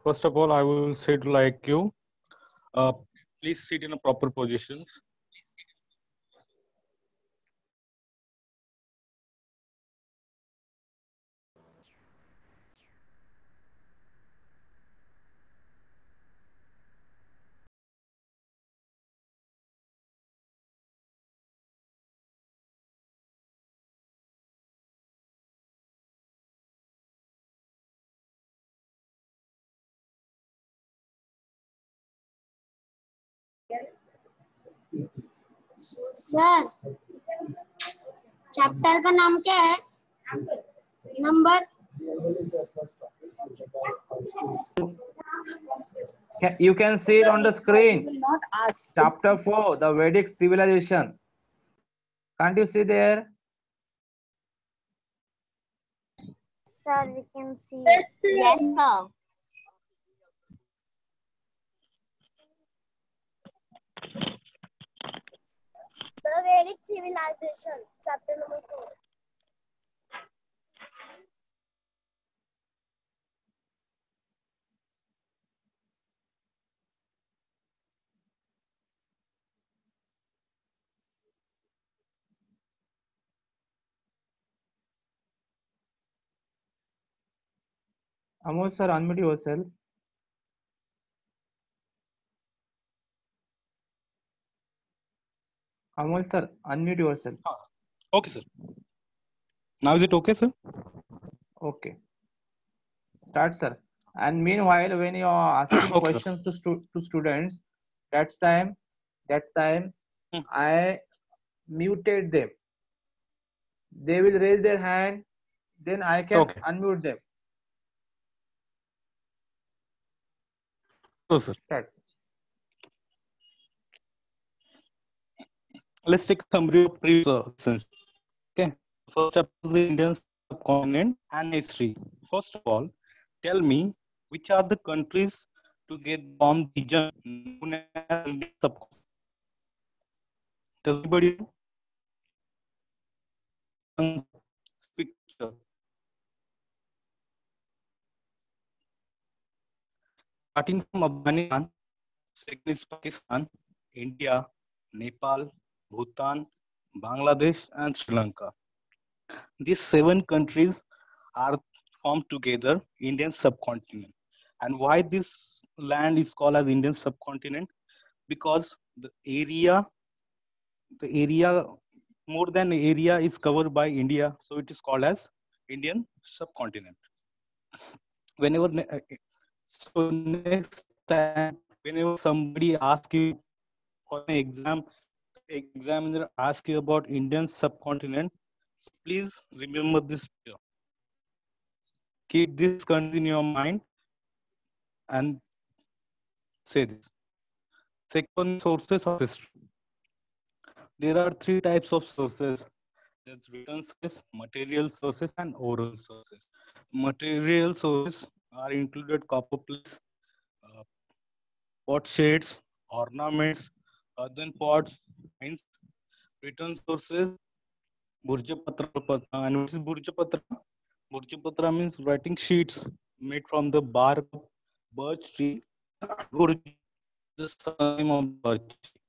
First of all, I will say to like you, uh, please sit in a proper positions. Sir chapter का नाम क्या है? Number You can see it on the will screen. not ask. Chapter 4, the Vedic civilization. Can't you see there? Sir, we can see. Yes, sir. The Vedic civilization, chapter number 4. Amol sir, unmute yourself. Amol sir, unmute yourself. Okay, sir. Now is it okay, sir? Okay. Start, sir. And meanwhile, when you are asking Okay, sir. questions to students, that time Hmm. I muted them. They will raise their hand, then I can Okay. unmute them. So, sir, Start. let's take a summary of previous lessons. Okay. First chapter is the Indian subcontinent and history. First of all, tell me which are the countries to get form the region known as Indian subcontinent. Does anybody know? Picture. Starting from Afghanistan, second is Pakistan, India, Nepal, Bhutan, Bangladesh, and Sri Lanka. These 7 countries are formed together Indian subcontinent. And why this land is called as Indian subcontinent? Because the area more than area is covered by India, so it is called as Indian subcontinent. Whenever so next time, whenever somebody asks you for an exam, the examiner asks you about Indian subcontinent, so please remember this picture. Keep this country in your mind and say this. Second, sources of history. There are 3 types of sources. There's written sources, material sources, and oral sources. Material sources are included copper plates, uh, pot shades, ornaments, earthen pots, coins. Written sources, Burjapatra. And what is Burjapatra? Burjapatra means writing sheets made from the bark of birch tree. Burj is the name of the birch tree.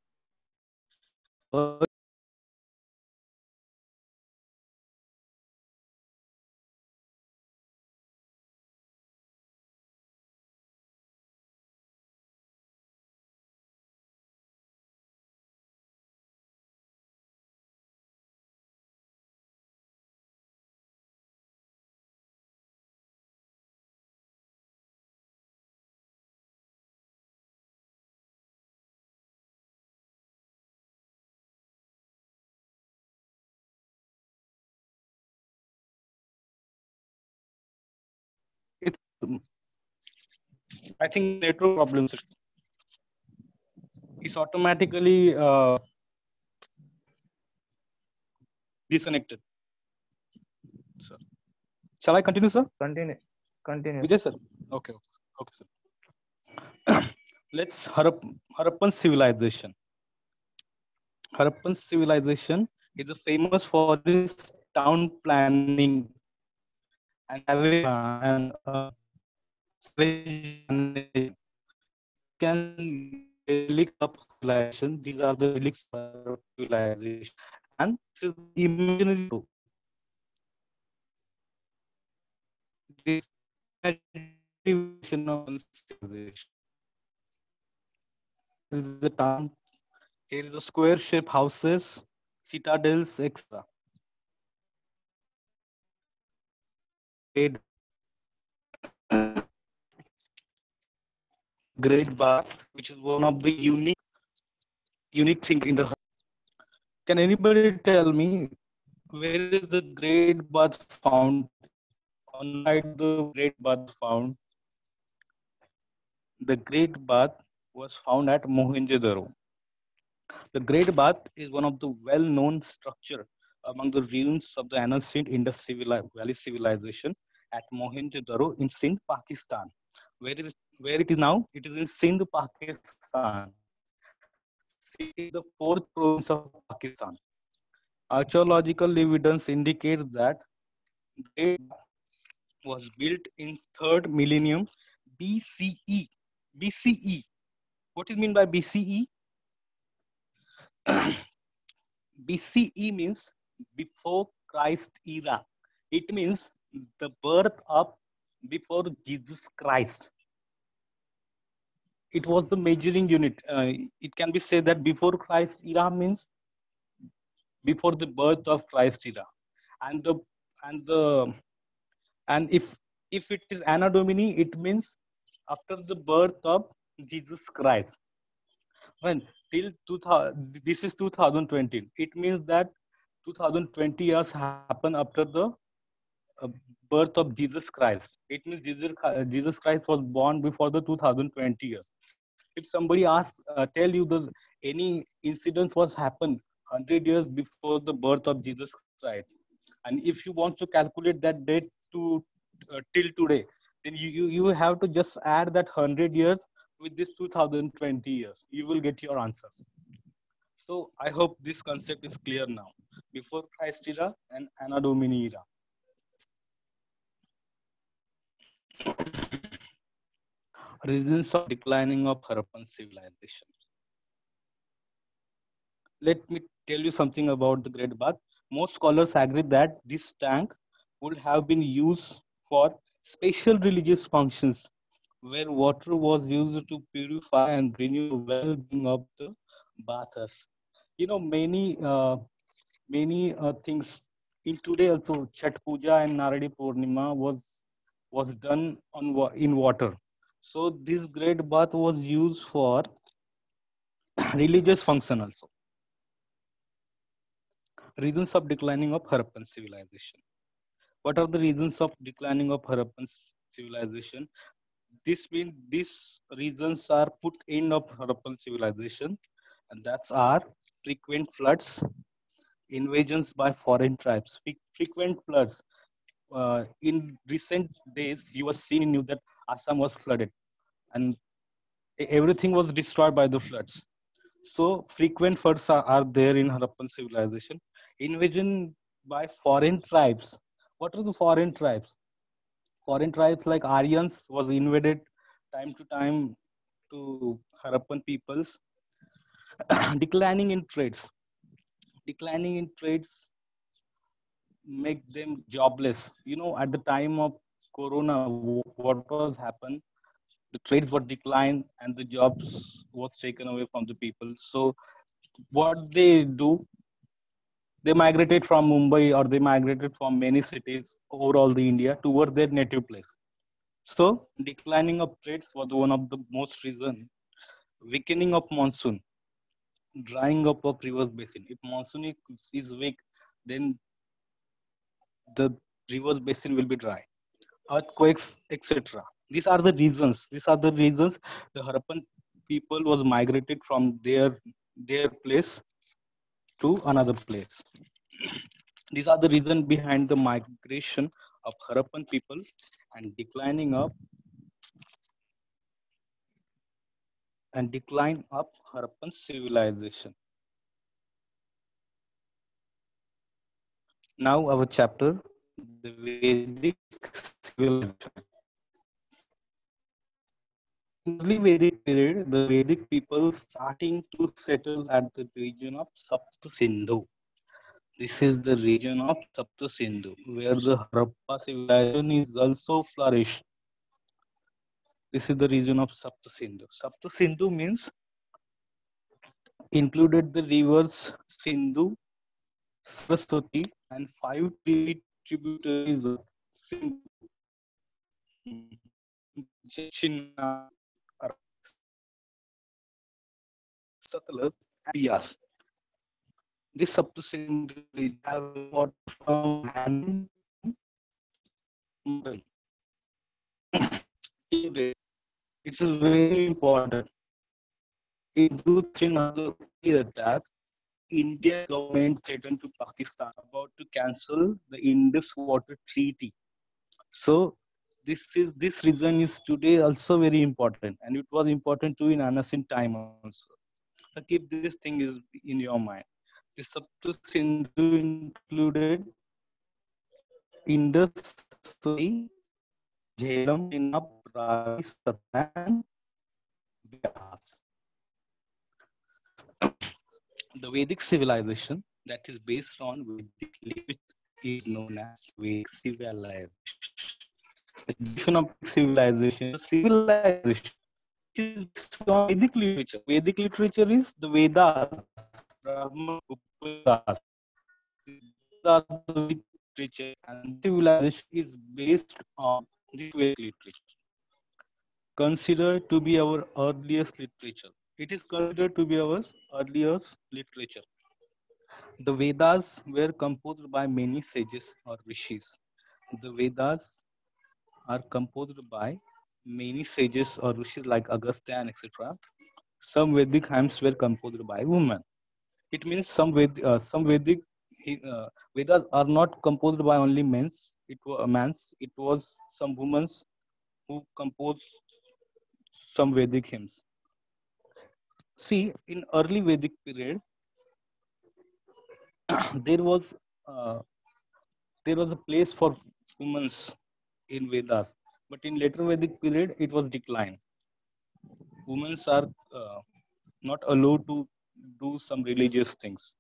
Birch it's I think network problems. It's automatically disconnected. Sir. Shall I continue, sir? Continue. Continue. Vijay, sir. Okay, okay, sir. Let's Harappan civilization. Harappan civilization is famous for its town planning and savage management. You can see the relics of civilization. These are the relics of Harappan civilization, and this is the imaginary photo. This is the imaginary version of one civilization. Here is the town. Here is the square-shaped houses, citadels, etc. Great, the Great Bath, which is one of the unique thing in the. Can anybody tell me where is the Great Bath found? On which side the Great Bath found? The Great Bath was found at Mohenjo-daro. The Great Bath is one of the well-known structure among the ruins of the ancient Indus Valley civilization at Mohenjo-daro in Sindh, Pakistan. Where it is now? It is in Sindh, Pakistan. Sindh is the fourth province of Pakistan. Archaeological evidence indicates that Great Bath was built in 3rd millennium BCE. BCE. What is mean by BCE? BCE means before Christ era. It means the birth of before Jesus Christ. It was the measuring unit. It can be said that before Christ era means before the birth of Christ era, and the and the and if it is Anno Domini, it means after the birth of Jesus Christ. When till 2000, this is 2020. It means that 2020 years happen after the uh, birth of Jesus Christ. It means Jesus Christ was born before the 2020 years. If somebody asks, tell you the any incidents was happened 100 years before the birth of Jesus Christ, and if you want to calculate that date to till today, then you have to just add that 100 years with this 2020 years. You will get your answer. So I hope this concept is clear now. Before Christ era and Anno Domini era. Reasons of declining of Harappan civilization. Let me tell you something about the Great Bath. Most scholars agree that this tank would have been used for special religious functions where water was used to purify and renew the well-being of the bathers. You know, many things in today also Chat Puja and Naradi Purnima was done on in water. So this great bath was used for religious function also. Reasons of declining of Harappan civilization. What are the reasons of declining of Harappan civilization? This means these reasons are put in of Harappan civilization, and that's are frequent floods, invasions by foreign tribes, frequent floods. In recent days, you have seen in news that Assam was flooded, and everything was destroyed by the floods. So frequent floods are there in Harappan civilization. Invasion by foreign tribes. What are the foreign tribes? Foreign tribes like Aryans was invaded time to time to Harappan peoples. Declining in trades. Declining in trades make them jobless. You know, at the time of Corona, what was happened? The trades were declined and the jobs was taken away from the people. So what they do, they migrated from Mumbai or they migrated from many cities overall the India towards their native place. So declining of trades was one of the most reason. Weakening of monsoon, drying up of rivers basin. If monsoon is weak, then the rivers basin will be dry. Earthquakes, etc. These are the reasons. These are the reasons the Harappan people was migrated from their place to another place. These are the reasons behind the migration of Harappan people and decline of Harappan civilization. Now our chapter, the Vedic civilization. in early Vedic period, the Vedic people starting to settle at the region of Sapta Sindhu. This is the region of Sapta Sindhu, where the Harappa civilization is also flourished. This is the region of Sapta Sindhu. Sapta Sindhu means included the rivers Sindhu, Saraswati, and five tributaries of Sindhu, Chinna, Satluj, and Bias. This Saptasindhu have water from hand to mountain. It's very important. In 2003 attack, India government threatened to Pakistan about to cancel the Indus Water Treaty. So this reason is today also very important, and it was important too in ancient time also. So keep this thing is in your mind. The Sapta Sindhu included Indus, Saraswati, Jhelum, Chenab, Ravi, Satluj, and Bias. The Vedic civilization that is based on Vedic literature is known as Vedic civilization. The definition of civilization is a civilization which is based on Vedic literature. Vedic literature is the Vedas, Brahma, Upanishads. These are the Vedic literature, and this civilization is based on this Vedic literature. Considered to be our earliest literature. It is considered to be our earliest literature. The Vedas were composed by many sages or rishis. The Vedas are composed by many sages or rishis like Agastya and etc. Some Vedic hymns were composed by women. It means some Vedic Vedas are not composed by only men. It was men's. It was some women who composed some Vedic hymns. See, in early Vedic period, there was uh, there was a place for women in Vedas, but in later Vedic period, it was declined. Women are not allowed to do some religious things.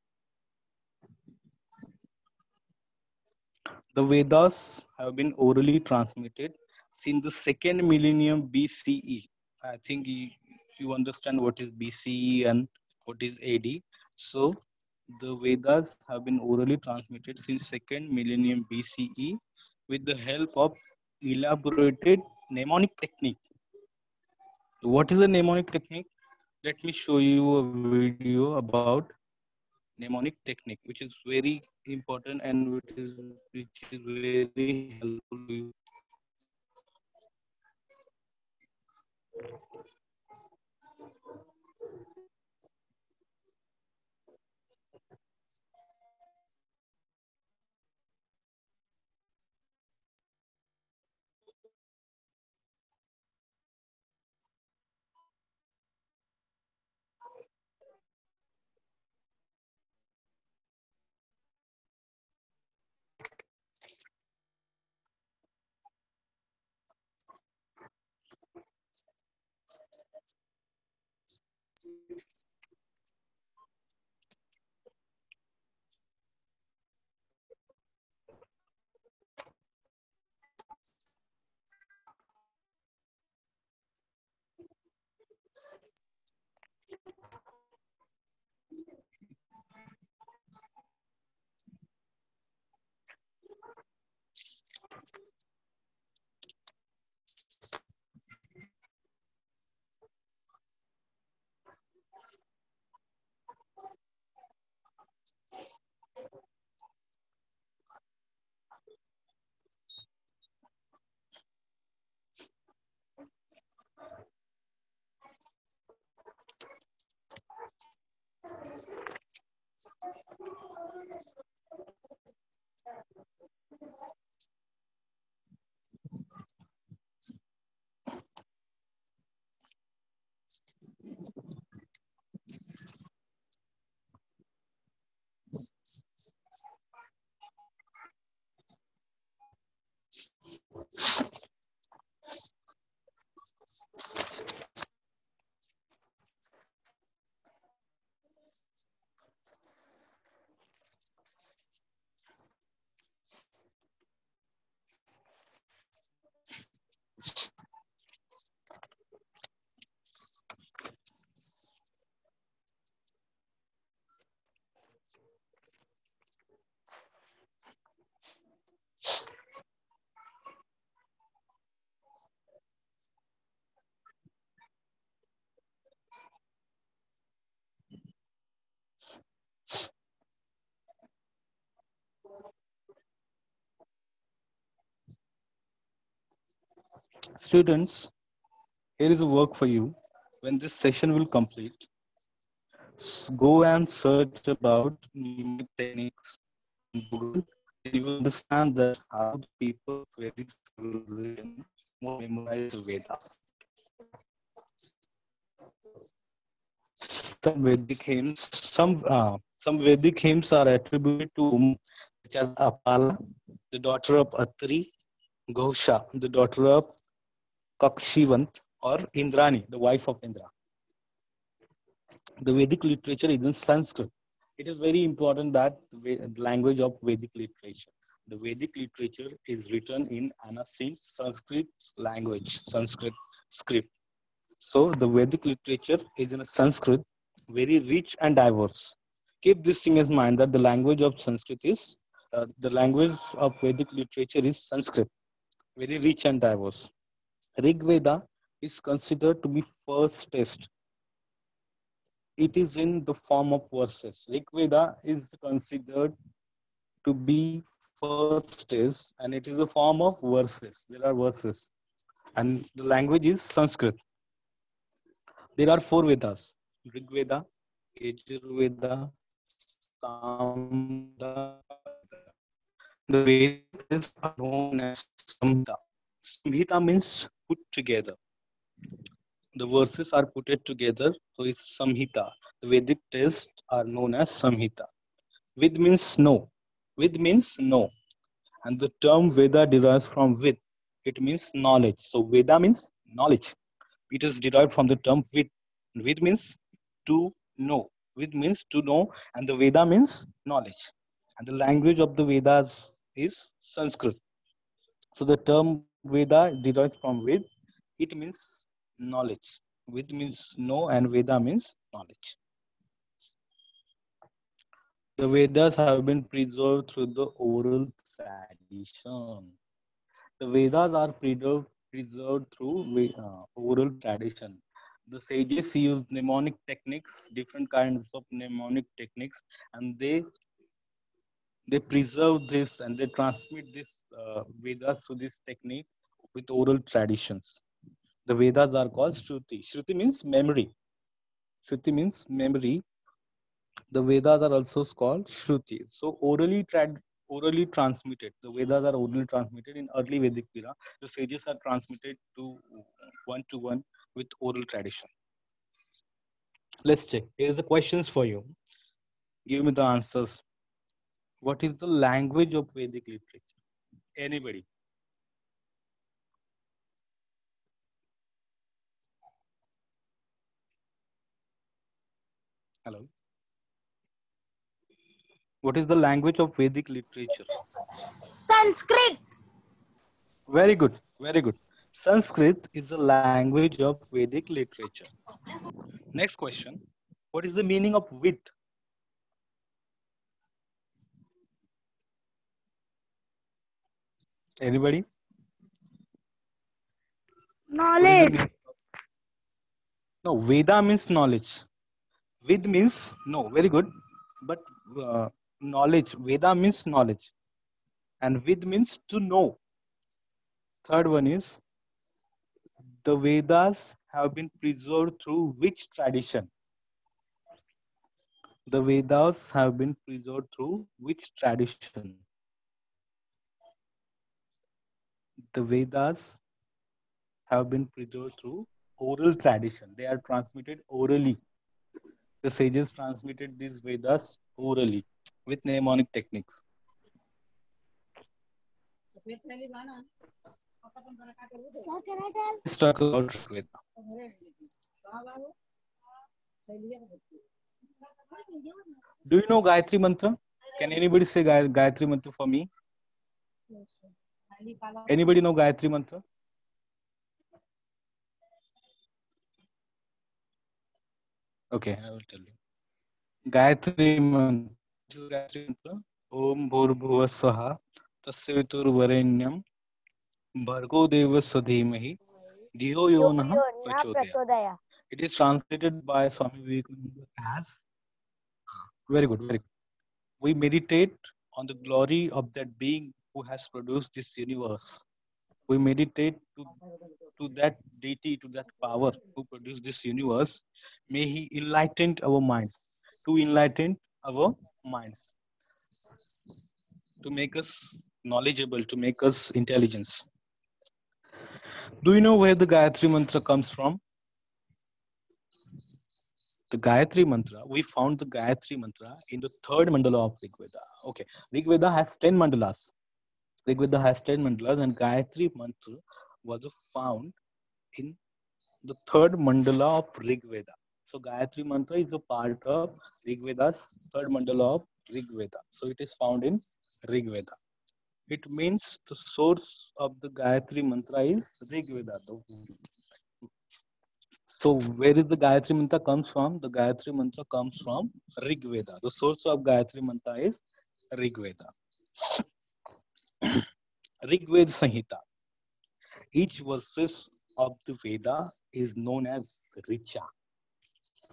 The Vedas have been orally transmitted since the second millennium BCE. I think you understand what is BCE and what is AD. So the Vedas have been orally transmitted since second millennium BCE with the help of elaborated mnemonic technique. What is a mnemonic technique? Let me show you a video about mnemonic technique, which is very important and which is very helpful to you. Students, here is a work for you. When this session will complete, go and search about mnemonic techniques on Google. Then you will understand that how the people of Vedic civilization memorize Vedas. Some Vedic hymns, some Vedic hymns are attributed to women such as Apala, the daughter of Atri, Ghosha, the daughter of Kakshivant, or Indrani, the wife of Indra. The Vedic literature is in Sanskrit. It is very important that the language of Vedic literature. The Vedic literature is written in ancient Sanskrit language, Sanskrit script. So the Vedic literature is in a Sanskrit, very rich and diverse. Keep this thing in mind that the language of Sanskrit is, the language of Vedic literature is Sanskrit, very rich and diverse. Rig Veda is considered to be first text. It is in the form of verses. Rig Veda is considered to be first text and it is a form of verses. There are verses and the language is Sanskrit. There are four Vedas: Rig Veda, Yajurveda, Samveda, Veda. The Vedic texts are known as Samhita. Samhita means put together. The verses are put together, so it's Samhita. The Vedic texts are known as Samhita. Ved means no. Ved means no. And the term Veda derives from Vid. It means knowledge. So Veda means knowledge. It is derived from the term Vid. Vid means to know. Vid means to know, and the Veda means knowledge. And the language of the Vedas is Sanskrit. So the term Veda derives from Ved. It means knowledge. Ved means know, and Veda means knowledge. The Vedas have been preserved through the oral tradition. The Vedas are preserved through oral tradition. The sages use mnemonic techniques, different kinds of mnemonic techniques, and they preserve this and they transmit this Vedas through this technique with oral traditions. The Vedas are called Shruti. Shruti means memory. Shruti means memory. The Vedas are also called Shruti. So orally transmitted. The Vedas are orally transmitted in early Vedic era. The sages are transmitted to one with oral tradition. Let's check. Here is the questions for you. Give me the answers. What is the language of Vedic literature? Anybody? Hello. What is the language of Vedic literature? Sanskrit. Very good. Very good. Sanskrit is the language of Vedic literature. Next question. What is the meaning of wit? Anybody? Knowledge. No, Veda means knowledge. Vid means no. Very good. But knowledge, Veda means knowledge. And Vid means to know. Third one is the Vedas have been preserved through which tradition? The Vedas have been preserved through which tradition? The Vedas have been preserved through oral tradition. They are transmitted orally. The sages transmitted these Vedas orally with mnemonic techniques. Let's talk about Rig Veda. Do you know Gayatri Mantra? Can anybody say Gayatri Mantra for me? Anybody know Gayatri Mantra? Okay, I will tell you. Gayatri Mantra. This is Gayatri Mantra. Om Bhurbhuva Swaha Tasya Viturvarenyam Bhargo Devasya Dhimahi Dhiyo Yonah Prachodaya. It is translated by Swami Vivekananda as very good, very good. We meditate on the glory of that being who has produced this universe. we meditate to that deity, to that power who produced this universe. May he enlighten our minds, to enlighten our minds, to make us knowledgeable, to make us intelligence. Do you know where the Gayatri Mantra comes from? The Gayatri Mantra, we found the Gayatri Mantra in the third mandala of Rig Veda. Okay, Rig Veda has 10 mandalas. Rig Veda has 10 mandalas, and Gayatri Mantra was found in the third mandala of Rig Veda. So Gayatri Mantra is a part of Rig Veda's third mandala of Rig Veda. So it is found in Rig Veda. It means the source of the Gayatri Mantra is Rig Veda. So where is the Gayatri Mantra comes from? The Gayatri Mantra comes from Rig Veda. The source of Gayatri Mantra is Rig Veda. Rig Veda Sanhita. Each verses of the Veda is known as Richa.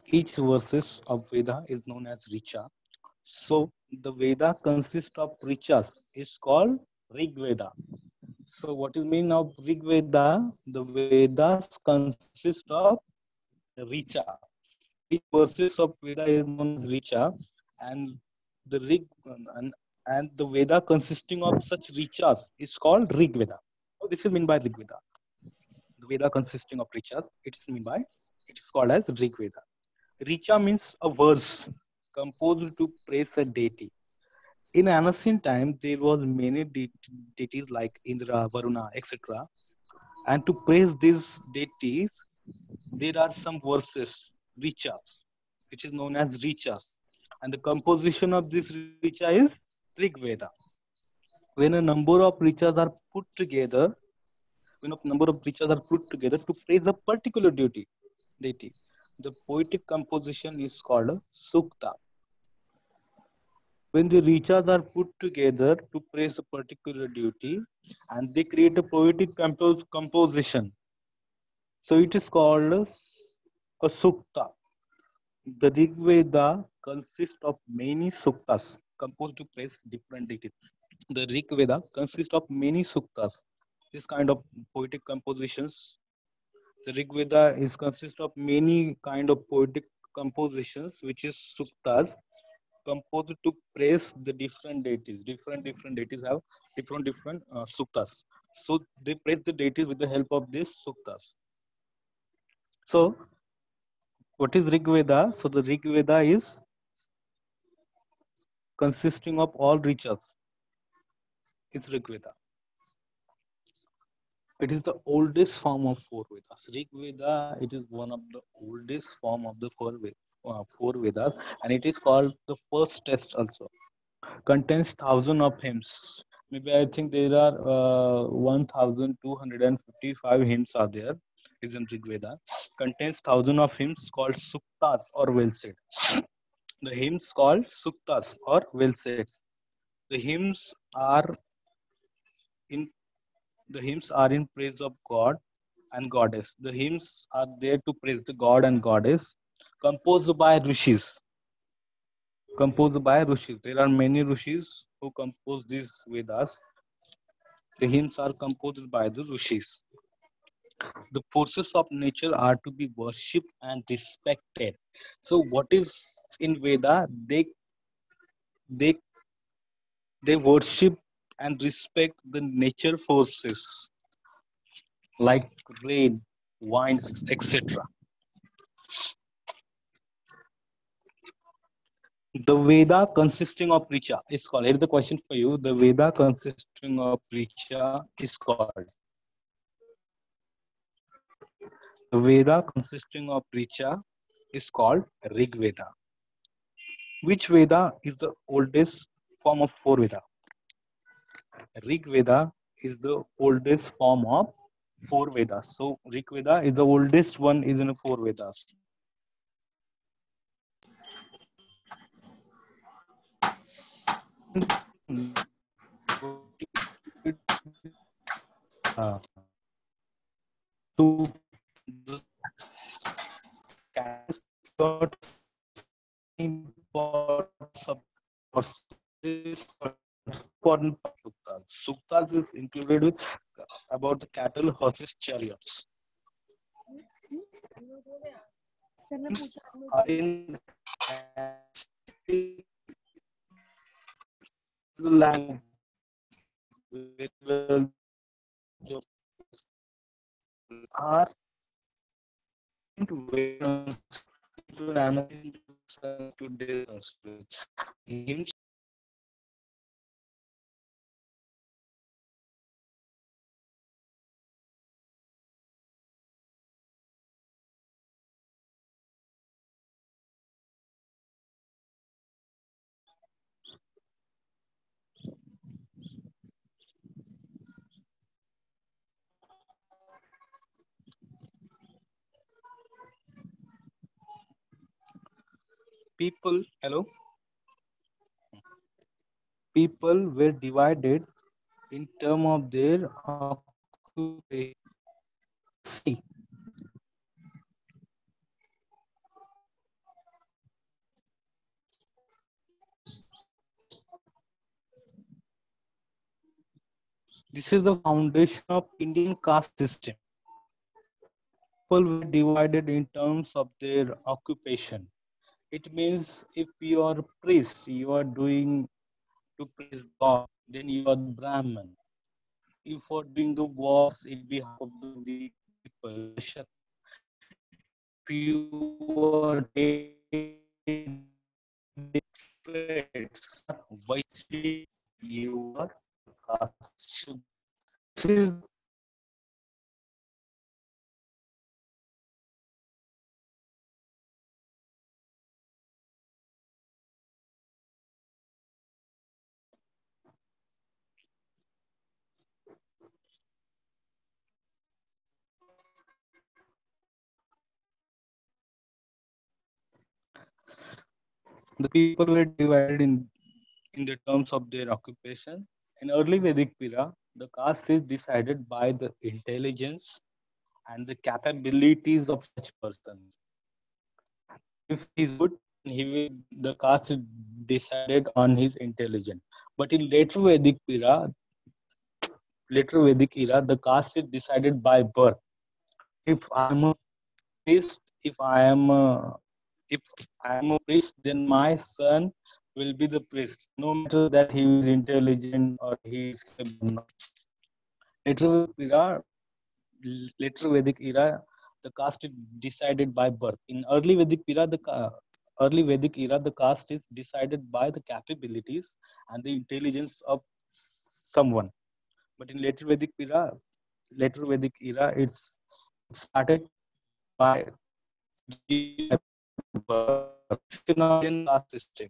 Each verses of Veda is known as Richa. So the Veda consists of Richas. It's called Rig Veda. So what is mean of Rig Veda? The Vedas consist of Richa. Each verses of Veda is known as Richa, and the Rig and the Veda consisting of such Richas is called Rig Veda. So this is mean by Rig Veda. The Veda consisting of Richas, it is mean by it is called as Rig Veda. Richa means a verse composed to praise a deity. In ancient time, there was many deities like Indra, Varuna, etc. And to praise these deities, there are some verses, Richas, which is known as Richas. And the composition of this Richa is Rig Veda. When a number of Richas are put together, when a number of Richas are put together to praise a particular deity, the poetic composition is called Sukta. When the Richas are put together to praise a particular deity and they create a poetic composition, so it is called a Sukta. The Rig Veda consists of many suktas composed to praise different deities. The Rig Veda consists of many suktas. This kind of poetic compositions. The Rig Veda is consist of many kind of poetic compositions, which is suktas, composed to praise the different deities. Different deities have different suktas. So they praise the deities with the help of these suktas. So what is Rig Veda? So the Rig Veda is consisting of all Richas. It's Rig Veda. It is the oldest form of four Vedas. Rig Veda, it is one of the oldest form of the four Vedas, and it is called the first text also. Contains thousands of hymns. Maybe I think there are 1,255 hymns are there. Is in Rig Veda. Contains thousands of hymns called suktas or well said. The hymns called suktas or well said. The hymns are in praise of God and goddess. The hymns are there to praise the God and goddess, composed by rishis. There are many rishis who compose these Vedas. The hymns are composed by the rishis. The forces of nature are to be worshipped and respected. So, what is in Veda? They they worship and respect the nature forces like rain, winds, etc. The Veda consisting of Richa is called. Here's the question for you. The Veda consisting of Richa is called. The Veda consisting of Richa is called Rig Veda. Which Veda is the oldest form of four Veda? Rig Veda is the oldest form of four Vedas. So Rig Veda is the oldest one is in four Vedas. To the importance of important suktas. Suktas is included with about the cattle, horses, chariots. Are in the language very well are to today's Sanskrit. People, hello, people were divided in terms of their occupation. See, this is the foundation of Indian caste system. People were divided in terms of their occupation. It means if you are a priest, you are doing to praise God, then you are the Brahman. If you are doing the wars in behalf of the people, if you are you are caste. This is the people were divided in the terms of their occupation. In early Vedic era, the caste is decided by the intelligence and the capabilities of such persons. If he is good, he will, the caste is decided on his intelligence. But in later Vedic era, the caste is decided by birth. If I am a priest, if I am a priest, then my son will be the priest, no matter that he is intelligent or he is capable or not. Later Vedic era, later Vedic era, the caste is decided by birth. In early Vedic era, the caste is decided by the capabilities and the intelligence of someone. But in later Vedic era, it started by Indian caste system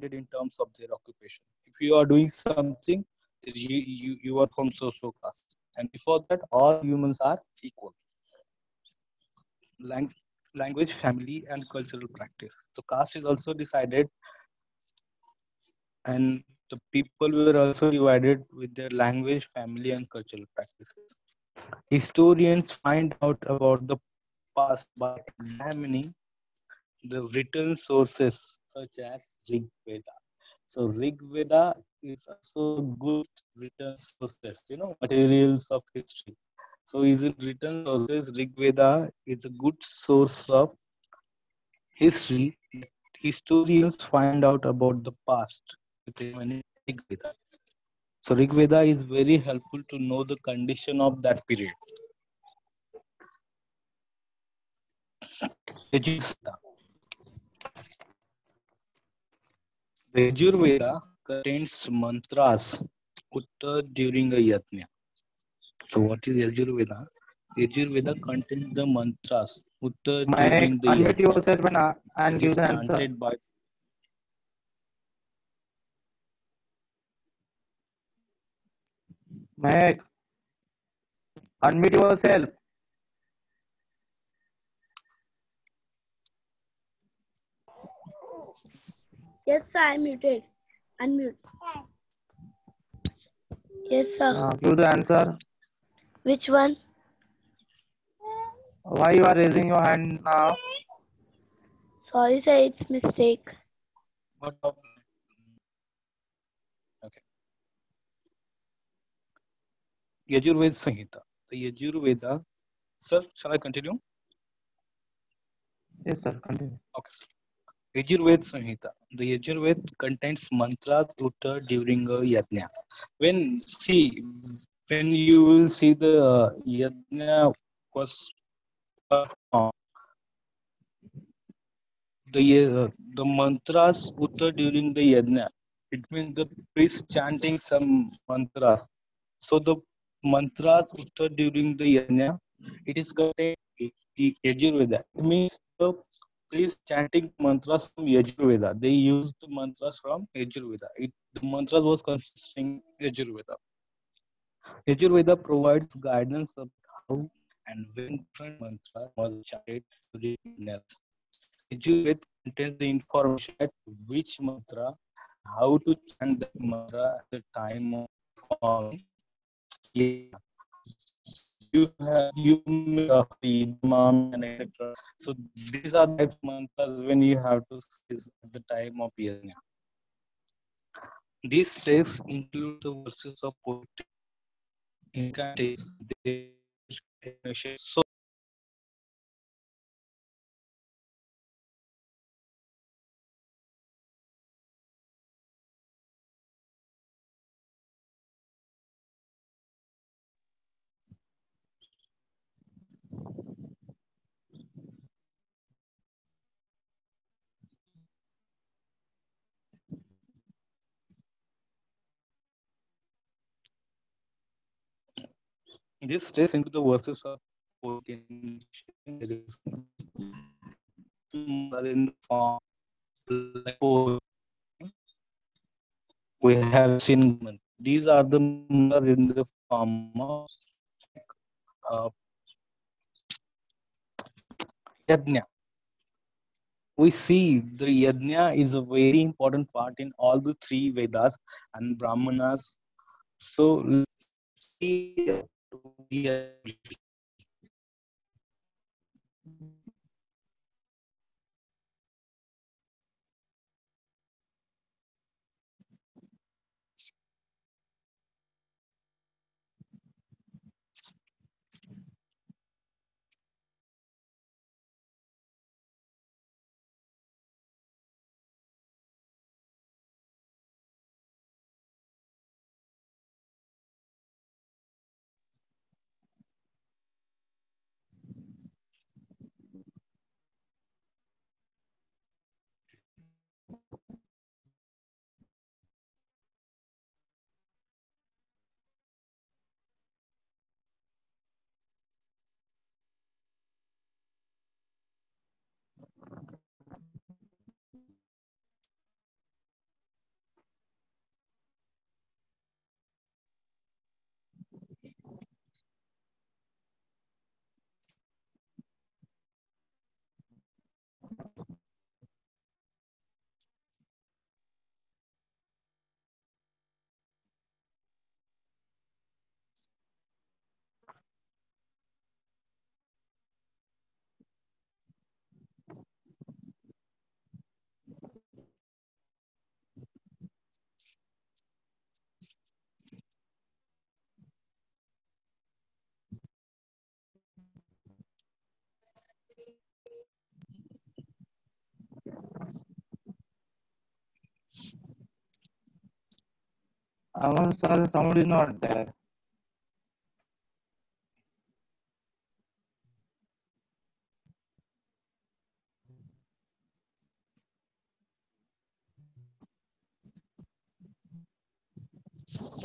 in terms of their occupation. If you are doing something, you are from so caste, and before that, all humans are equal. Lang- Language, family, and cultural practice. So caste is also decided, and the people were also divided with their language, family, and cultural practices. Historians find out about the past by examining the written sources such as Rig Veda. So Rig Veda is also good written sources, materials of history. So is in written sources, Rig Veda is a good source of history. Historians find out about the past with examining Rig Veda. So Rig Veda is very helpful to know the condition of that period. Yajurveda. The Yajurveda contains mantras uttered during a yajna. So what is Yajurveda? Yajurveda contains the mantras uttered Mahek, during the unmute yajna, yourself and which give is the answer. chanted by. Mahek, unmute yourself. Yes, sir, I'm muted. Unmute. Yes, sir. Give the answer. Which one? Why you are raising your hand now? Sorry, sir, it's mistake. What of? Okay. Yajurveda Samhita. The Yajurveda. Sir, shall I continue? Yes, sir. Continue. Okay. Yajurveda Samhita. The Yajurveda contains mantras uttered during a yajna. When you will see the yajna was performed, the mantras uttered during the yajna. It means the priest chanting some mantras. So the mantras uttered during the yajna, it is contained in the Yajurveda. It means the priest chanting mantras from Yajurveda. They used the mantras from Yajurveda. The mantras was consisting Yajurveda. Yajurveda provides guidance about how and when different mantras must be chanted during yajnas. Yajurveda contains the information that which mantra and how to chant that mantra at the time of performing yajna. You may have Yidamami and etc. So these are the types of mantras when you have to say at the time of yajna. These texts include the verses of poetry, incantations, declarations. So this stays into the verses of poetry. There is are in the form like poetry. We have seen these are the mantras in the form of uh, yajna. We see the yajna is a very important part in all the three Vedas and Brahmanas. So let's see Our sir, sound is not there.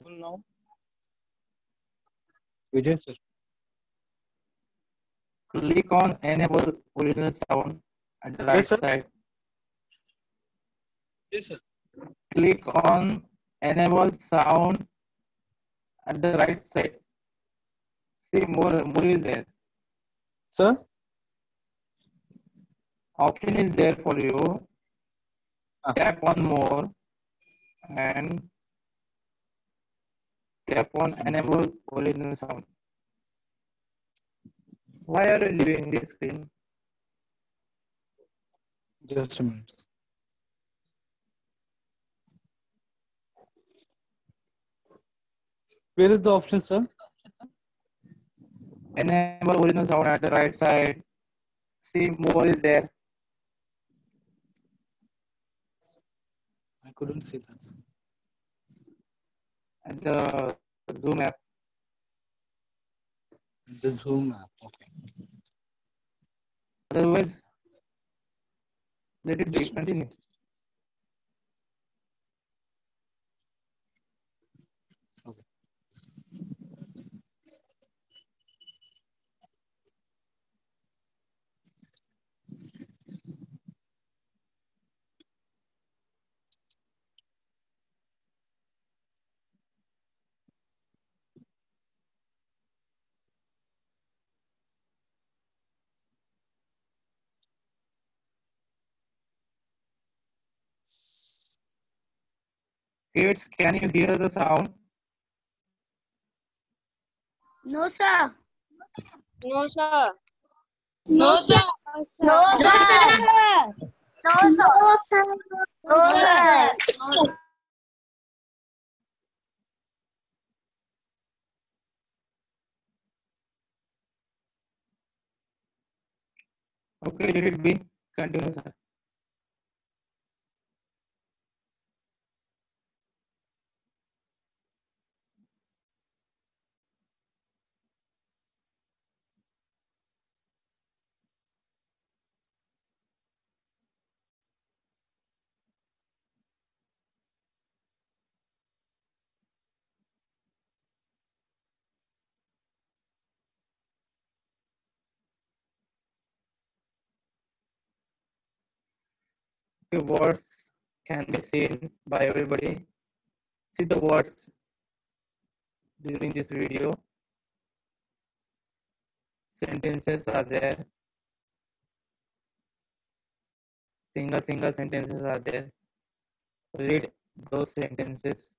now. Vijay sir. Click on enable original sound at the right Yes, sir. side. Yes, sir. Click on enable sound at the right side. See, more is there. Sir. Option is there for you. Tap on more and tap on enable original sound. Why are you leaving this screen? Just a minute. Where is the option, sir? Enable original sound at the right side. See more is there. I couldn't see that. At the Zoom app. The Zoom app. Okay. Otherwise, let it be. Just Continue. okay. Kids, can you hear the sound? No, sir. No, sir. No, sir. No, sir. No, sir. No, sir. Okay, let it be. Continue, sir. The words can be seen by everybody. See the words during this video. Sentences are there. Single sentences are there. Read those sentences.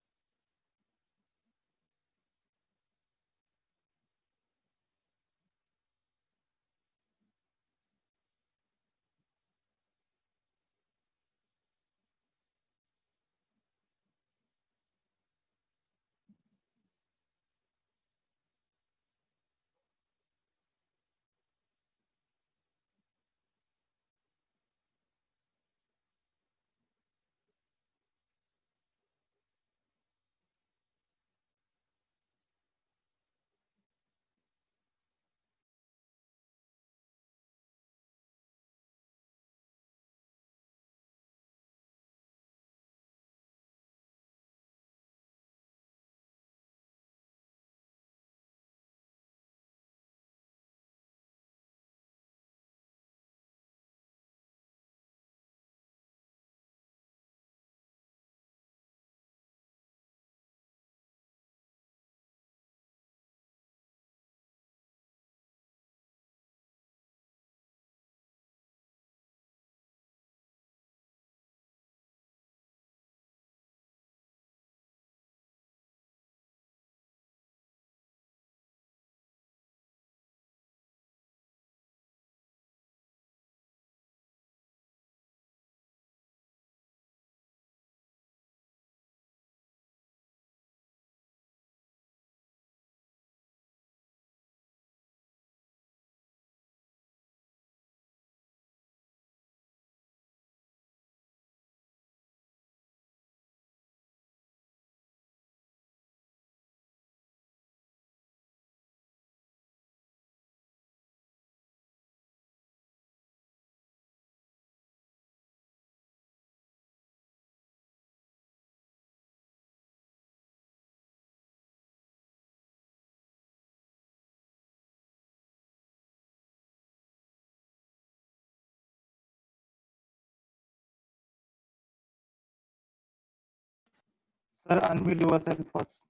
Sir, unmute yourself first.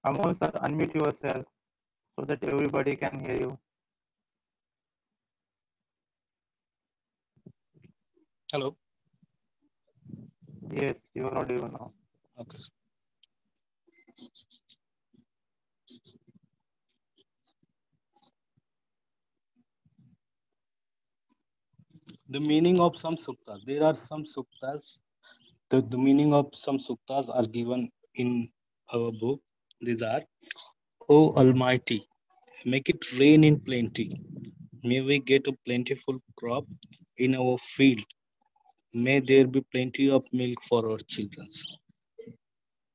Amol, sir, unmute yourself so that everybody can hear you. Hello. Yes, you are audible now. Okay. The meaning of some suktas. There are some suktas The meaning of some suktas are given in our book. These are, O Almighty, make it rain in plenty. May we get a plentiful crop in our field. May there be plenty of milk for our children.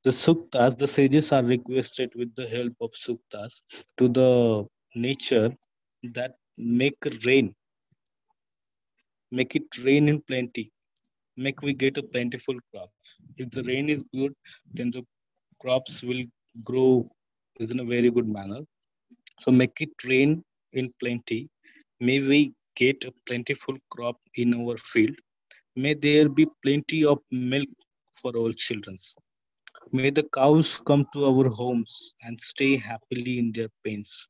The suktas, the sages are requested with the help of suktas to the nature that make it rain in plenty, make we get a plentiful crop. If the rain is good, then the crops will grow is in a very good manner. So make it rain in plenty. May we get a plentiful crop in our field. May there be plenty of milk for our children. May the cows come to our homes and stay happily in their pens.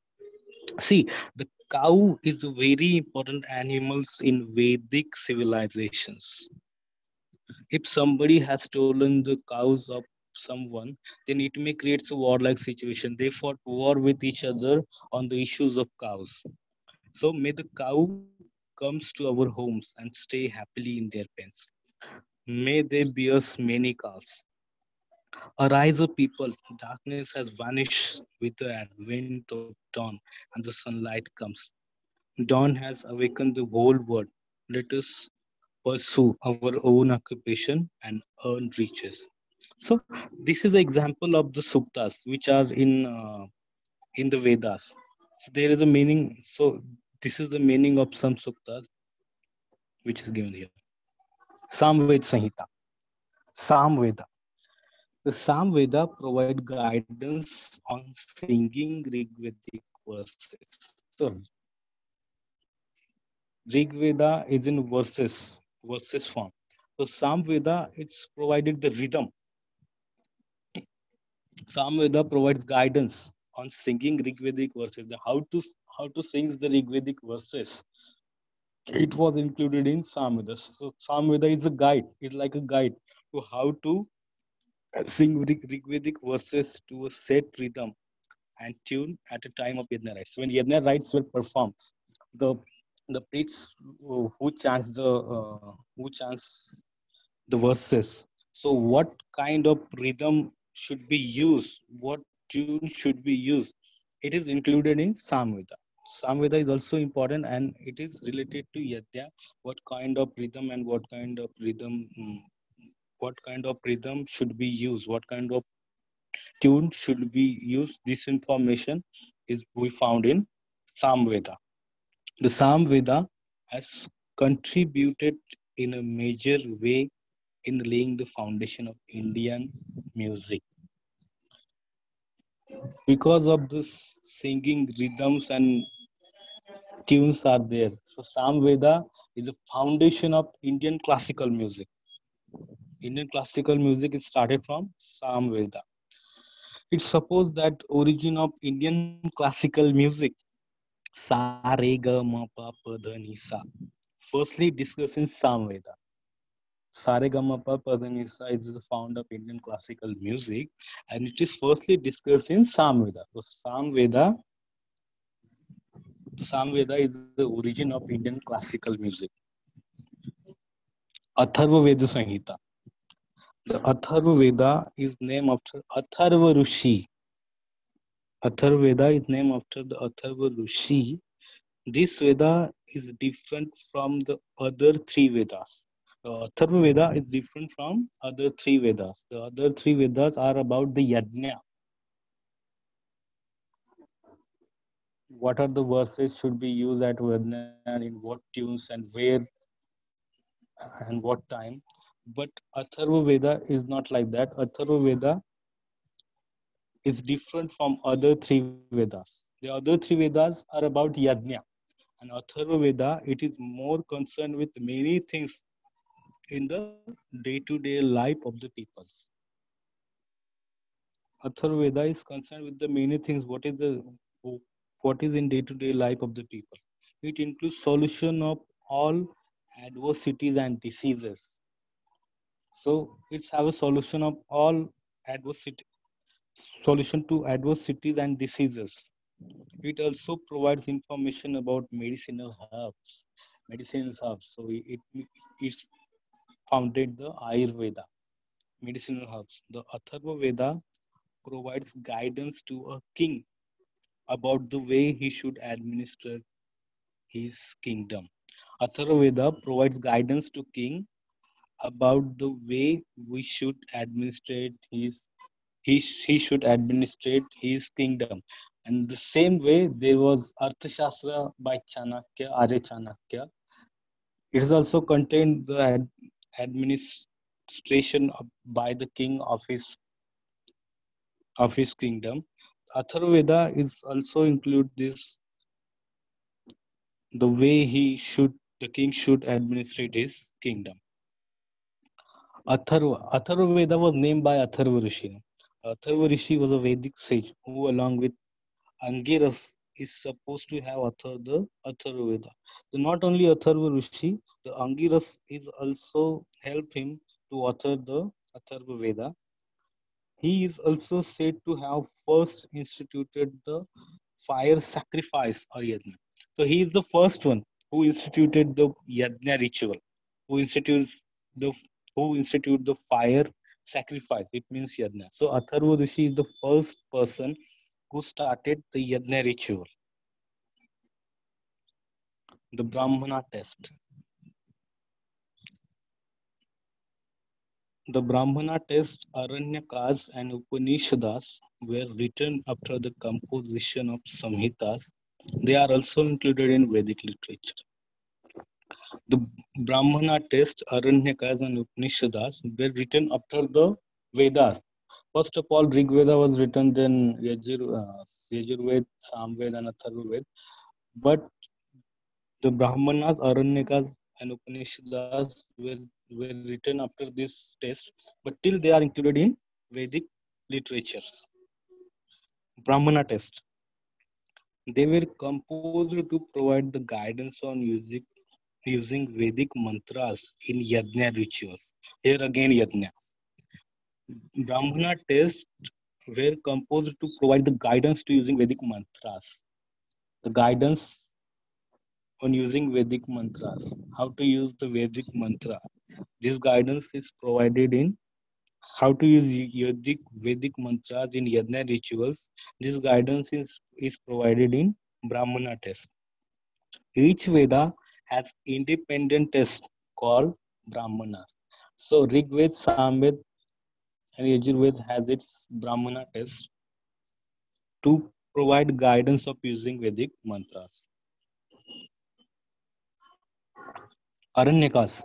See, the cow is a very important animals in Vedic civilizations. If somebody has stolen the cows of someone, then it may create a warlike situation. They fought war with each other on the issues of cows. So may the cow comes to our homes and stay happily in their pens. May they bear many cows. Arise, O people, darkness has vanished with the advent of dawn, and the sunlight comes. Dawn has awakened the whole world. Let us pursue our own occupation and earn riches. So, this is an example of the suktas which are in the Vedas. So, there is a meaning. So, this is the meaning of some suktas which is given here. Samved Sanhita. Samveda. The Samveda provide guidance on singing Rigvedic verses. So Rigveda is in verses form. So Samveda it's provided the rhythm. Samveda provides guidance on singing Rigvedic verses. How to sing the Rigvedic verses. It was included in Samveda. So Samveda is a guide. It's like a guide to how to sing Rigvedic verses to a set rhythm and tune at a time of Yajna rites. When Yajna rites were performed, the the priests who chants the verses. So what kind of rhythm should be used? What tune should be used? It is included in Samveda. Samveda is also important and it is related to Yajna. What kind of rhythm and what kind of rhythm should be used? What kind of tune should be used? This information is we found in Samveda. The Samveda has contributed in a major way in laying the foundation of Indian music. Because of this singing rhythms and tunes are there. So Samveda is the foundation of Indian classical music. Indian classical music is started from Samveda. It's supposed that origin of Indian classical music Sa re ga ma pa pa dha ni sa. Firstly, discussing Samveda. Saregama Padanisa is the founder of Indian classical music, and it is firstly discussed in Samveda. So Samveda is the origin of Indian classical music. Atharva Veda Sanhita. The Atharva Veda is named after Atharva Rishi. Atharva Veda is named after the Atharva Rishi. This Veda is different from the other three Vedas. The Atharva Veda is different from other three Vedas. The other three Vedas are about the Yajna. What are the verses should be used at Yajna and in what tunes and where and what time. But Atharva Veda is not like that. Atharva Veda is different from other three Vedas. The other three Vedas are about Yajna. And Atharva Veda, it is more concerned with many things in the day-to-day life of the peoples. Atharva Veda is concerned with the many things. What is in day-to-day life of the people? It includes solution of all adversities and diseases. So it's have a solution of all adversity, solution to adversities and diseases. It also provides information about medicinal herbs. So it's founded the Ayurveda. medicinal herbs. The Atharva Veda provides guidance to a king about the way he should administer his kingdom. Atharva Veda provides guidance to king about the way we should administrate he should administrate his kingdom. And the same way there was Arthashastra by Chanakya, Arya Chanakya. It is also contained the administration by the king of his kingdom. Atharvaveda is also include this the way the king should administrate his kingdom. Atharvaveda was named by Atharva Rishi. Atharva Rishi was a Vedic sage who, along with Angiras, is supposed to have authored the Atharvaveda. So not only Atharva Rishi, the Angiras is also help him to author the Atharvaveda. He is also said to have first instituted the fire sacrifice or yajna. So he is the first one who instituted the yajna ritual, who institutes the the fire sacrifice. It means yajna. So Atharva Rishi is the first person who started the yajna ritual. The Brahmana test. The Brahmana test, Aranyakas and Upanishads were written after the composition of Samhitas. They are also included in Vedic literature. The Brahmana test, Aranyakas and Upanishads were written after the Vedas. First of all, Rig Veda was written, then Yajurveda, Samveda, and Atharvaveda. But the Brahmanas, Aranyakas, and Upanishads were written after this test, but till they are included in Vedic literature. Brahmana test. They were composed to provide the guidance on using Vedic mantras in yajna rituals. Here again, yajna. Brahmana tests were composed to provide the guidance to using Vedic mantras. The guidance on using Vedic mantras, how to use the Vedic mantra. This guidance is provided in how to use Vedic mantras in yajna rituals. This guidance is provided in Brahmana test. Each Veda has independent tests called Brahmanas. So Rig Veda, Samveda, and Yajurveda has its Brahmana test to provide guidance of using Vedic mantras. Aranyakas.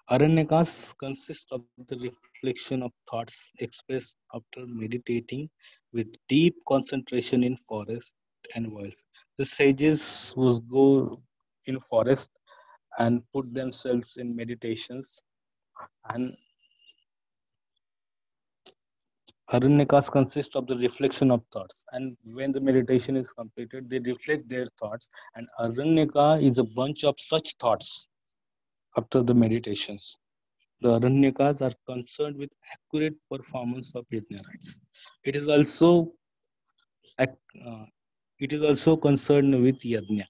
Aranyakas consist of the reflection of thoughts expressed after meditating with deep concentration in forest and wilds. The sages would go in forest and put themselves in meditations, and Aranyakas consist of the reflection of thoughts. And when the meditation is completed, they reflect their thoughts, and Aranyaka is a bunch of such thoughts after the meditations. The Aranyakas are concerned with accurate performance of yajna rites. It is also uh, it is also concerned with yajna.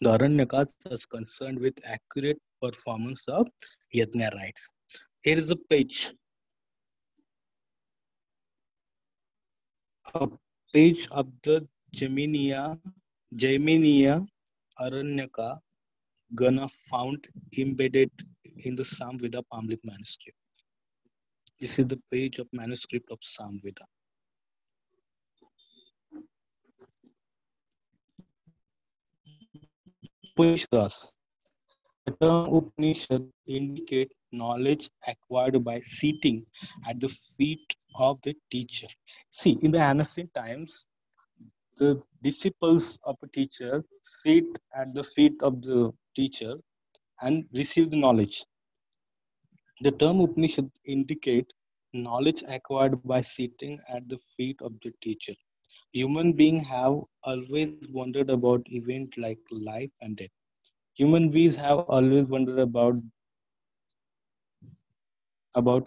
The Aranyakas is concerned with accurate performance of yajna rites. Here is a page, of the Jaiminiya Aranyaka Gana found embedded in the Samveda palm leaf manuscript. This is the page of manuscript of Samveda. Upanishads. The term Upanishad indicate knowledge acquired by sitting at the feet of the teacher. See, in the ancient times, the disciples of a teacher sit at the feet of the teacher and receive the knowledge. The term Upanishad indicate knowledge acquired by sitting at the feet of the teacher. Human beings have always wondered about events like life and death. Human beings have always wondered about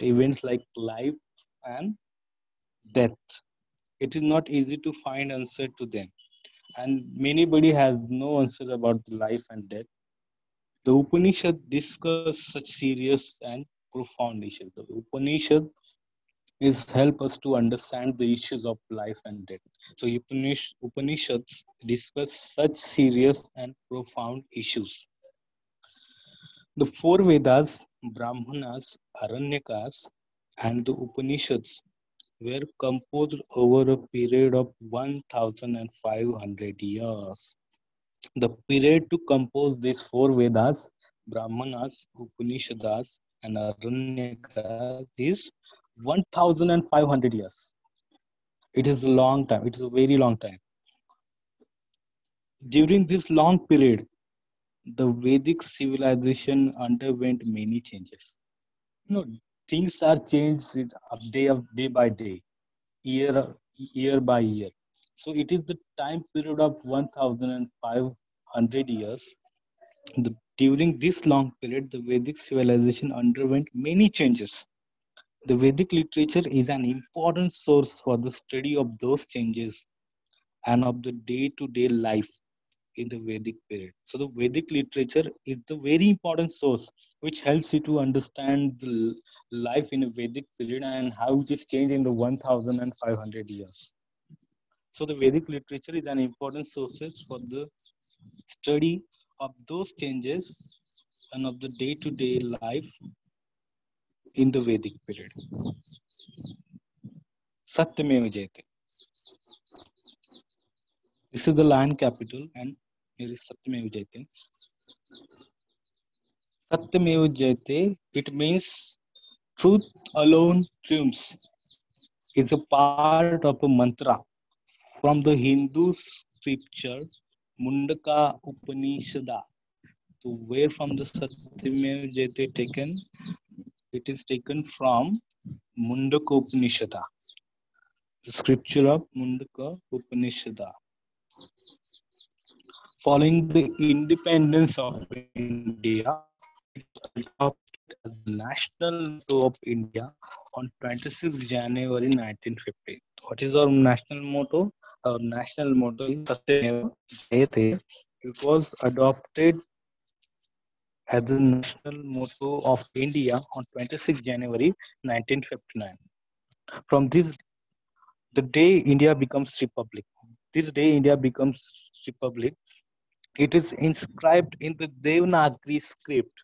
events like life and death. It is not easy to find answer to them, and anybody has no answer about life and death. The Upanishad discuss such serious and profound issues. The Upanishad is help us to understand the issues of life and death. So Upanishads discuss such serious and profound issues. The four Vedas, Brahmanas, Aranyakas, and the Upanishads were composed over a period of 1500 years. The period to compose these four Vedas, Brahmanas, Upanishads, and Aranyakas is 1500 years. It is a long time. It is a very long time. During this long period, the Vedic civilization underwent many changes. You know, things are changed day by day, year by year. So it is the time period of 1500 years. During this long period, the Vedic civilization underwent many changes. The Vedic literature is an important source for the study of those changes and of the day-to-day life in the Vedic period. So the Vedic literature is the very important source which helps you to understand the life in a Vedic period and how it is changed in the 1500 years. So the Vedic literature is an important source for the study of those changes and of the day-to-day life in the Vedic period. Satyameva Jayate. This is the land capital and here is Satyameva Jayate. Satyameva Jayate, it means truth alone triumphs. It's a part of a mantra from the Hindu scripture Mundaka Upanishada. So where from the Satyameva Jayate taken? It is taken from Mundaka Upanishada, the scripture of Mundaka Upanishada. Following the independence of India, it was adopted as the national motto of India on 26 January 1950. What is our national motto? Our national motto is Satyameva Jayate. It was adopted as the national motto of India on 26 January 1959. From this, the day India becomes republic. This day India becomes republic. It is inscribed in the Devanagari script.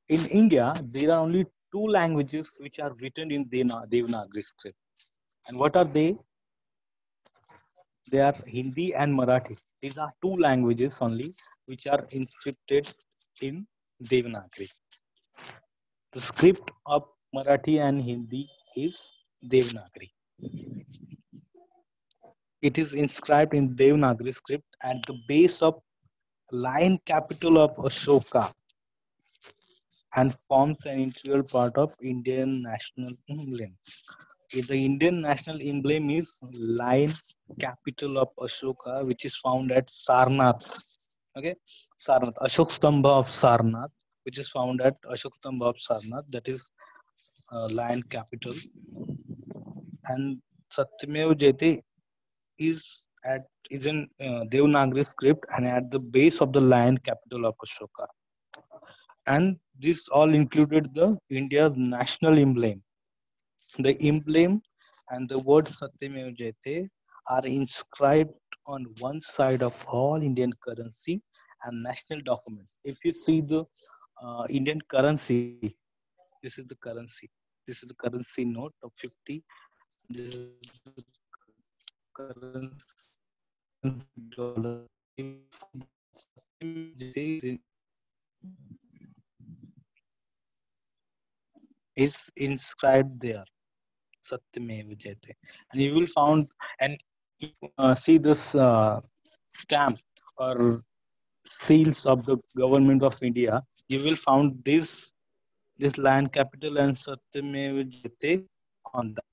In India, there are only two languages which are written in Devanagari script. And what are they? They are Hindi and Marathi. These are two languages only which are inscripted in Devanagari. The script of Marathi and Hindi is Devanagari. It is inscribed in Devanagari script at the base of lion capital of Ashoka and forms an integral part of Indian national emblem. The Indian national emblem is lion capital of Ashoka, which is found at Sarnath. Okay, Sarnath, Ashok Stambha of Sarnath, which is found at Ashok Stambha of Sarnath. That is lion capital. And Satyameva Jayate is in Devanagari script and at the base of the lion capital of Ashoka. And this all included the India's national emblem. The emblem and the word Satyameva Jayate are inscribed on one side of all Indian currency and national documents. If you see the Indian currency, this is the currency. This is the currency note of 50. This is the currency dollar. You find is inscribed there. Satyameva Jayate. And you will found and see this stamp or seals of the government of India. You will found this land capital and Satyameva Jayate on that.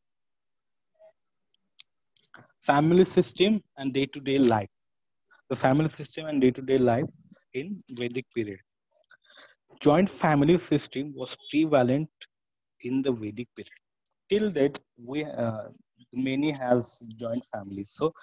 Family system and day-to-day life. The family system and day-to-day life in Vedic period. Joint family system was prevalent in the Vedic period. Till that, many has joint families. So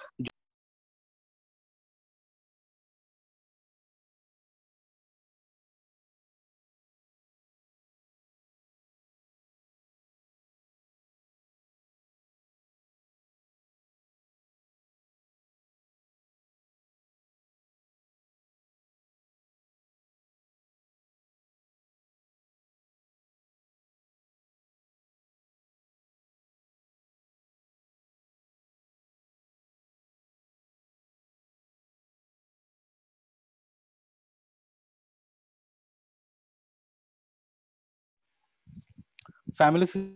family system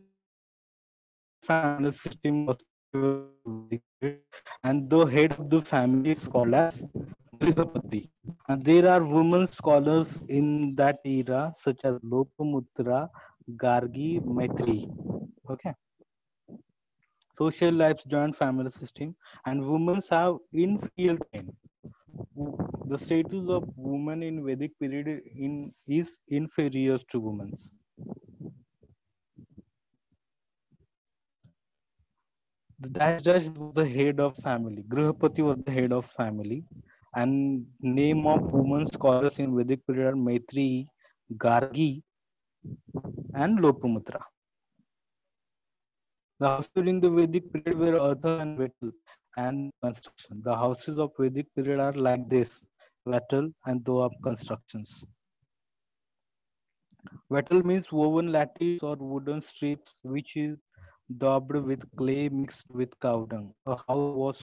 family system was Vedic period, and the head of the family is called as Grihapati. And there are women scholars in that era, such as Lopamutra, Gargi, Maitri. Okay. Social lives, joint family system, and women have inferior pain. The status of women in Vedic period is inferior to women's. Dash was the head of family. Grihapati was the head of family. And name of women scholars in Vedic period are Maitri, Gargi, and Lopamutra. The houses during the Vedic period were earthen and metal and construction. The houses of Vedic period are like this: wattle and doab constructions. Wattle means woven lattice or wooden strips which is daubed with clay mixed with cow dung. A house was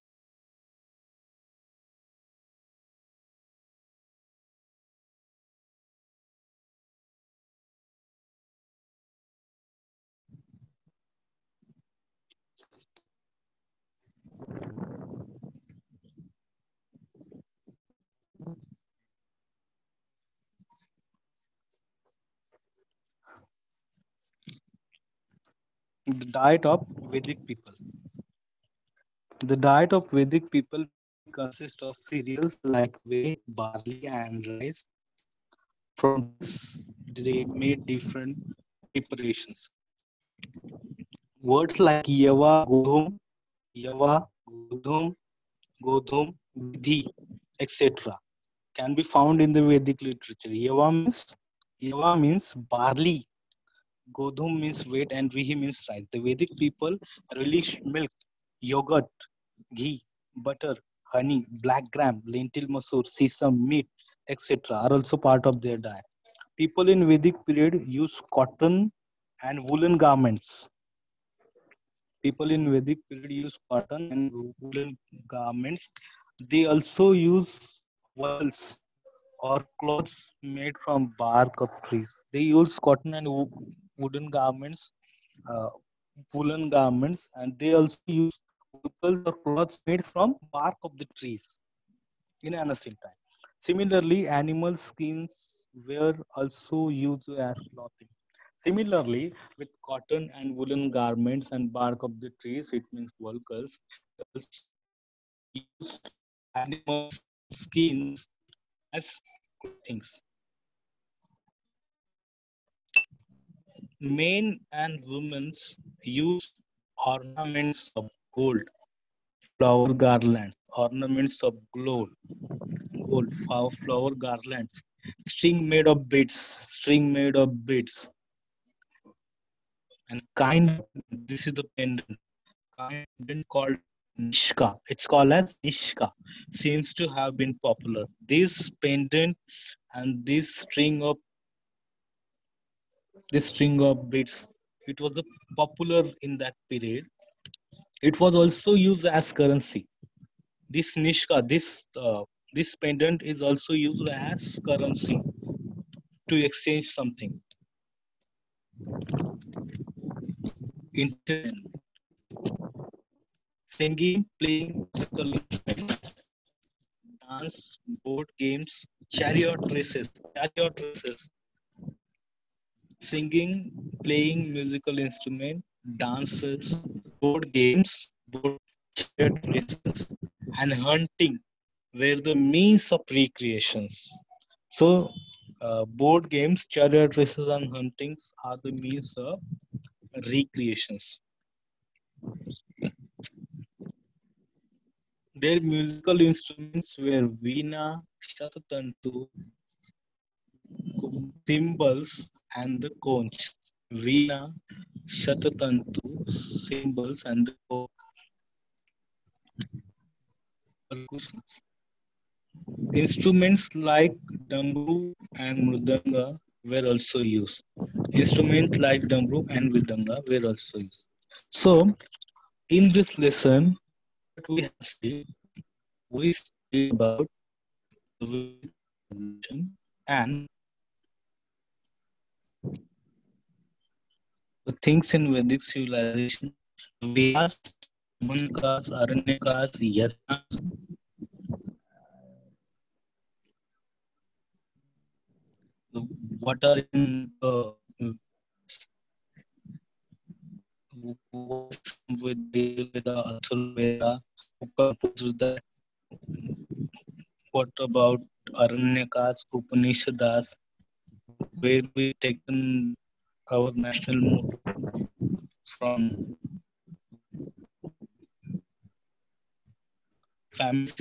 the diet of Vedic people. The diet of Vedic people mainly consists of cereals like wheat, barley, and rice. From this, they made different preparations. Words like yava, godhum, vidhi, etc. can be found in the Vedic literature. Yava means barley, godhum means wheat, and vihi means rice. The Vedic people relish milk, yogurt, ghee, butter, honey, black gram, lentil masoor, sesame, meat, etc. are also part of their diet. People in Vedic period use cotton and woolen garments. People in Vedic period use cotton and woolen garments. They also use wattles or clothes made from bark of trees. They use cotton and wooden garments, uh, woolen garments, and they also use wattles or cloths made from bark of the trees in ancient time. Similarly, animal skins were also used as clothing. Similarly, with cotton and woolen garments and bark of the trees, it means workers, use animal skins as clothing. Men and women use ornaments of gold, flower garlands, ornaments of gold, flower garlands, string made of beads, and this is the pendant, pendant called Nishka. It's called as Nishka. Seems to have been popular. This pendant and this string of beads, it was popular in that period. It was also used as currency. This Nishka, this pendant is also used as currency to exchange something. Entertainment, singing, playing musical instruments, dance, board games, chariot races, singing, playing musical instrument, dances, board games, chariot races, and hunting were the means of recreations. So, board games, chariot races, and huntings are the means of recreations. Their musical instruments were veena, shatatantu, cymbals, and the conch. Veena, shatatantu, cymbals, and the percussions. Instruments like dambru and mridanga were also used. Instruments like dambru and mridanga were also used. So, in this lesson, what we have studied, we studied about the Vedic civilization and The things in Vedic civilization, Vedas, Mankas, Aranyakas, Yajnas, what are in with Veda, Athul Veda, who composed that? What about Aranyakas, Upanishads, where we taken our national motto from family